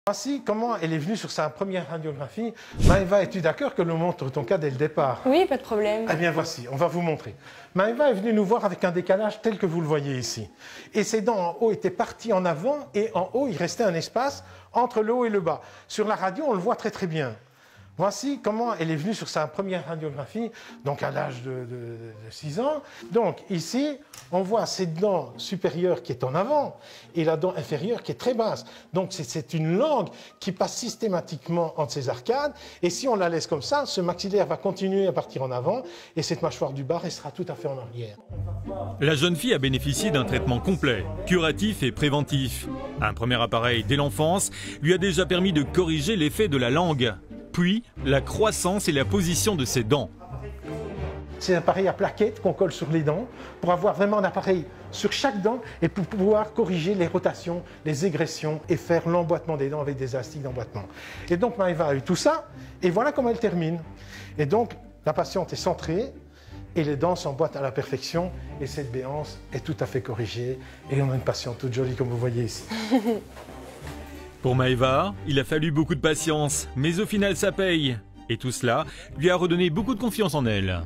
Voici comment elle est venue sur sa première radiographie. Maëva, es-tu d'accord que l'on montre ton cas dès le départ? Oui, pas de problème. Eh bien voici, on va vous montrer. Maëva est venue nous voir avec un décalage tel que vous le voyez ici. Et ses dents en haut étaient parties en avant et en haut, il restait un espace entre le haut et le bas. Sur la radio, on le voit très très bien. Voici comment elle est venue sur sa première radiographie, donc à l'âge de 6 ans. Donc ici, on voit cette dent supérieure qui est en avant et la dent inférieure qui est très basse. Donc c'est une langue qui passe systématiquement entre ces arcades. Et si on la laisse comme ça, ce maxillaire va continuer à partir en avant et cette mâchoire du bas restera tout à fait en arrière. La jeune fille a bénéficié d'un traitement complet, curatif et préventif. Un premier appareil dès l'enfance lui a déjà permis de corriger l'effet de la langue. Puis, la croissance et la position de ses dents. C'est un appareil à plaquettes qu'on colle sur les dents pour avoir vraiment un appareil sur chaque dent et pour pouvoir corriger les rotations, les égressions et faire l'emboîtement des dents avec des élastiques d'emboîtement. Et donc Maëva a eu tout ça et voilà comment elle termine. Et donc la patiente est centrée et les dents s'emboîtent à la perfection et cette béance est tout à fait corrigée et on a une patiente toute jolie comme vous voyez ici. Pour Maëva, il a fallu beaucoup de patience, mais au final ça paye. Et tout cela lui a redonné beaucoup de confiance en elle.